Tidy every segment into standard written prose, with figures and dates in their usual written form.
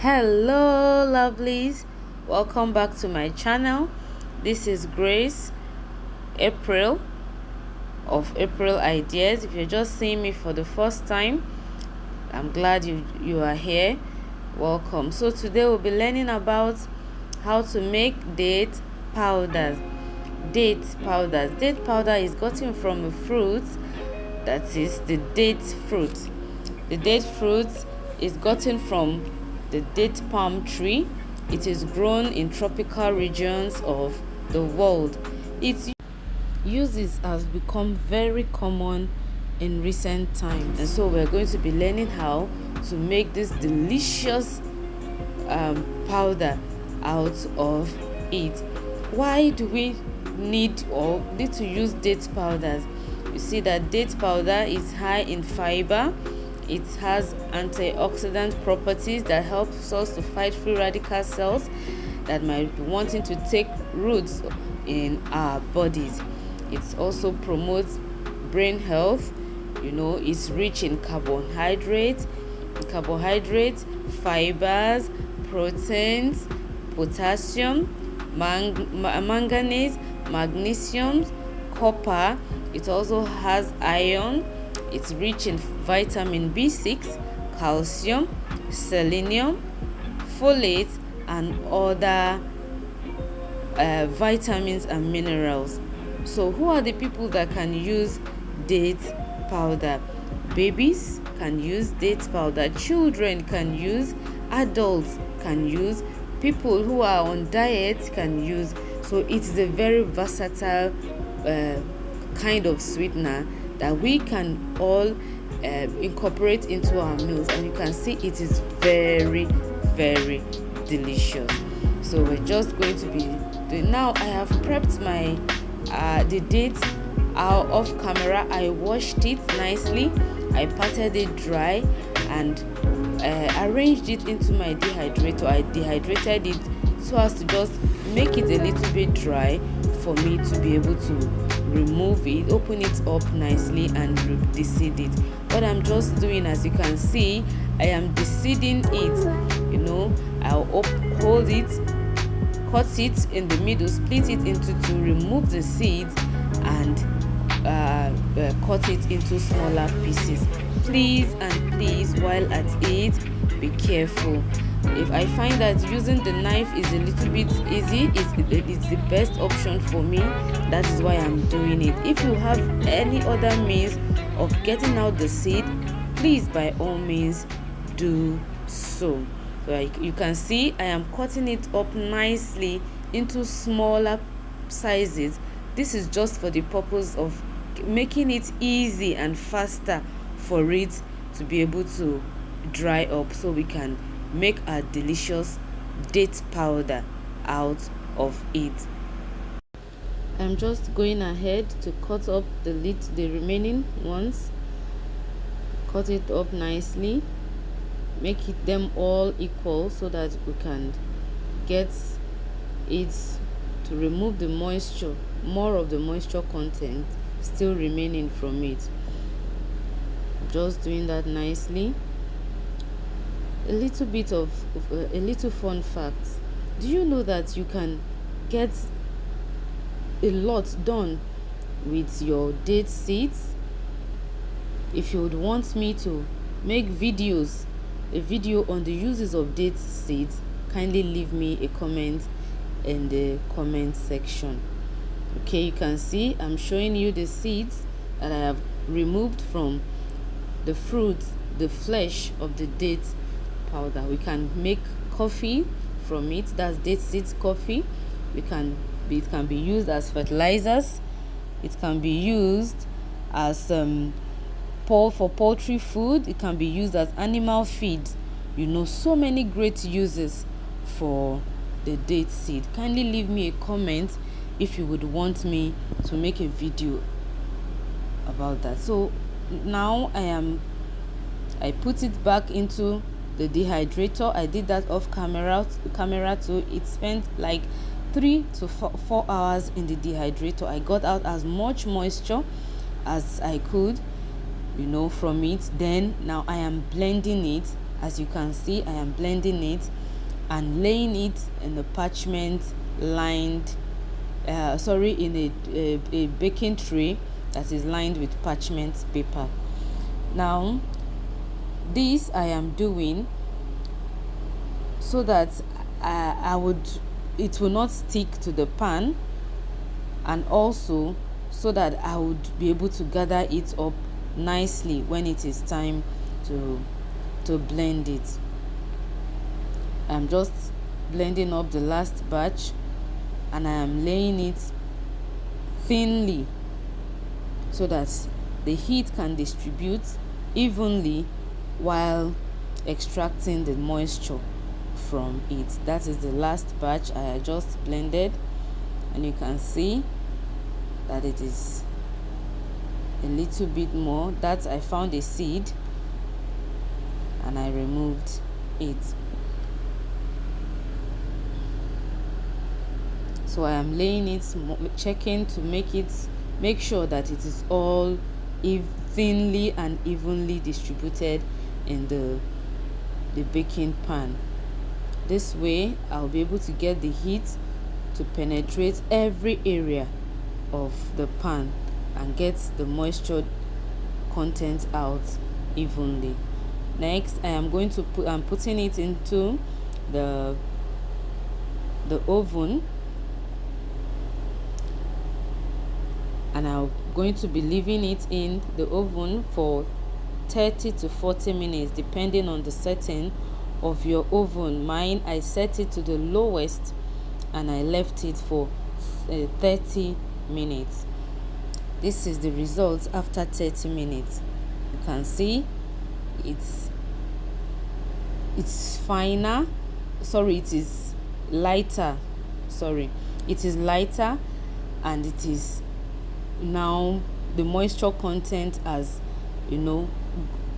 Hello lovelies, welcome back to my channel. This is Grace April of April Ideas. If you're just seeing me for the first time, I'm glad you are here. Welcome. So today we'll be learning about how to make date powders. Date powder is gotten from a fruit, that is the date fruit. The date fruit is gotten from the date palm tree. It is grown in tropical regions of the world. Its uses has become very common in recent times, and so we're going to be learning how to make this delicious powder out of it. Why do we need to use date powders? You see that date powder is high in fiber. It has antioxidant properties that helps us to fight free radical cells that might be wanting to take roots in our bodies. It also promotes brain health. It's rich in carbohydrates, fibers, proteins, potassium, manganese, magnesium, copper. It also has iron. It's rich in vitamin B6, calcium, selenium, folate, and other vitamins and minerals. So who are the people that can use date powder? Babies can use date powder, children can use, adults can use, people who are on diet can use. So it's a very versatile kind of sweetener that we can all incorporate into our meals, and you can see it is very, very delicious. So we're just going to be doing now. I have prepped my the date out off camera. I washed it nicely, I patted it dry, and arranged it into my dehydrator. I dehydrated it so as to just make it a little bit dry for me to be able to remove it, open it up nicely, and deseed it. What I'm just doing, as you can see, I am deseeding it. I'll hold it, cut it in the middle, split it into two, remove the seeds, and cut it into smaller pieces. Please while at it, be careful. If I find that using the knife is a little bit easy, it's the best option for me. That is why I'm doing it. If you have any other means of getting out the seed, please by all means do so. Like you can see, I am cutting it up nicely into smaller sizes. This is just for the purpose of making it easy and faster for it to be able to dry up, so we can make a delicious date powder out of it. I'm just going ahead to cut up the remaining ones. Cut it up nicely, make them all equal so that we can get it to remove the moisture, more of the moisture content still remaining from it. Just doing that nicely. A little bit of a little fun fact. Do you know that you can get a lot done with your date seeds? If you would want me to make a video on the uses of date seeds, kindly leave me a comment in the comment section. Okay, you can see I'm showing you the seeds that I have removed from the fruit, the flesh of the date powder. We can make coffee from it. That's date seeds coffee. It can be used as fertilizers. It can be used as for poultry food. It can be used as animal feed. So many great uses for the date seed. Kindly leave me a comment if you would want me to make a video about that. So now I put it back into the dehydrator. I did that off camera too. It spent like 3 to 4 hours in the dehydrator. I got out as much moisture as I could from it. Then now I am blending it As you can see, I am blending it and laying it in a parchment lined in a baking tray that is lined with parchment paper. Now this I am doing so that it will not stick to the pan, and also so that I would be able to gather it up nicely when it is time to blend it. I'm just blending up the last batch, and I am laying it thinly so that the heat can distribute evenly while extracting the moisture from it. That is the last batch I just blended, and you can see that it is a little bit more. That I found a seed and I removed it. So I am laying it, checking to make sure that it is all thinly and evenly distributed in the baking pan. This way I'll be able to get the heat to penetrate every area of the pan and get the moisture content out evenly. Next, I'm putting it into the oven, and I'm going to be leaving it in the oven for 30 to 40 minutes depending on the setting of your oven. Mine, I set it to the lowest and I left it for 30 minutes. This is the results after 30 minutes. You can see it's finer. It is lighter. It is lighter, and it is now the moisture content as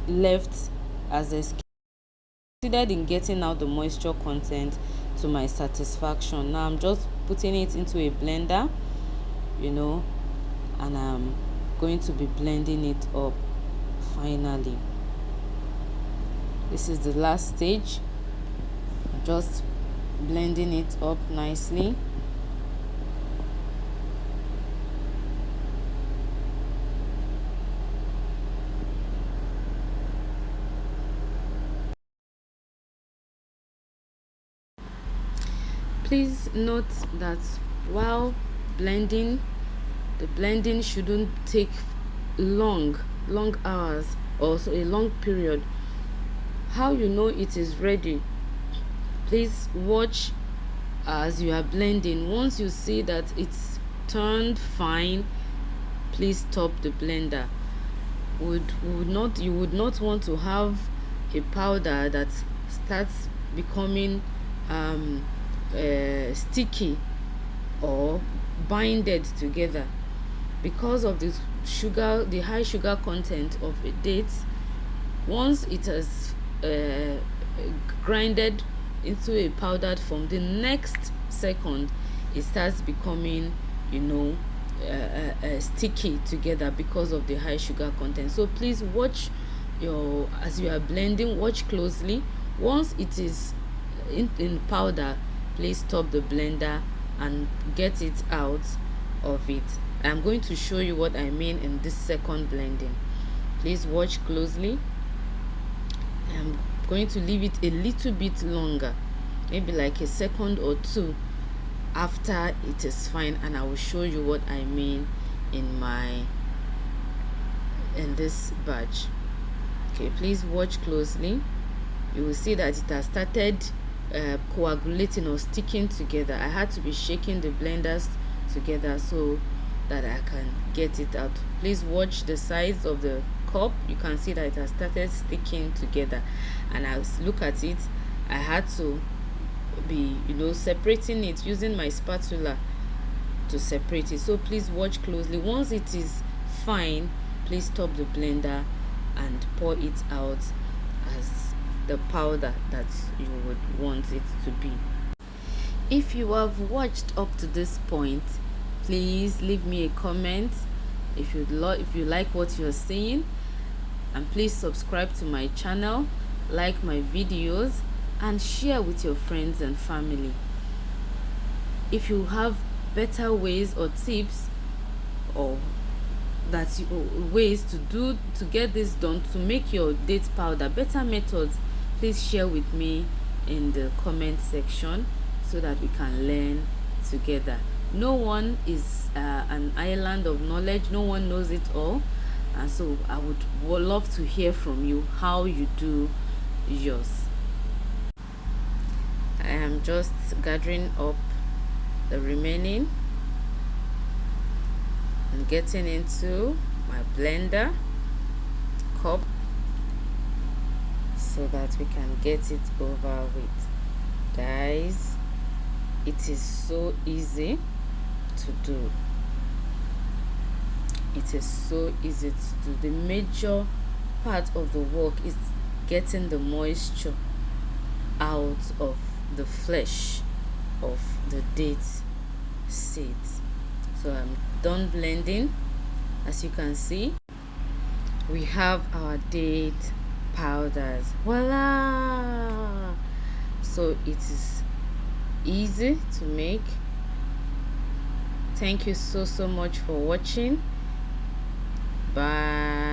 left as a succeeded in getting out the moisture content to my satisfaction. Now I'm just putting it into a blender, and I'm going to be blending it up finally. This is the last stage, just blending it up nicely. Please note that while blending, the blending shouldn't take long hours, or a long period. How you know it is ready? Please watch as you are blending. Once you see that it's turned fine, please stop the blender. You would not want to have a powder that starts becoming sticky or binded together because of the high sugar content of the dates. Once it has grinded into a powdered form, the next second it starts becoming sticky together because of the high sugar content. So please watch as you are blending, watch closely. Once it is in powder, please stop the blender and get it out of it. I'm going to show you what I mean in this second blending. Please watch closely. I'm going to leave it a little bit longer, maybe like a second or two after it is fine, and I will show you what I mean in this batch. Okay, please watch closely. You will see that it has started coagulating or sticking together. I had to be shaking the blenders together so that I can get it out. Please watch the size of the cup. You can see that it has started sticking together, and I look at it. I had to be separating it using my spatula to separate it. So please watch closely. Once it is fine, please stop the blender and pour it out as the powder that you would want it to be. If you have watched up to this point, please leave me a comment if you like what you're seeing, and please subscribe to my channel like my videos, and share with your friends and family. If you have better ways or tips, or ways to get this done, to make your date powder, better methods, please share with me in the comment section so that we can learn together. No one is an island of knowledge. No one knows it all, and so I would love to hear from you how you do yours. I am just gathering up the remaining and getting into my blender cup so that we can get it over with. Guys, it is so easy to do. It is so easy to do. The major part of the work is getting the moisture out of the flesh of the date seeds. So I'm done blending. As you can see, we have our date powders. Voila! So it is easy to make. Thank you so much for watching. Bye.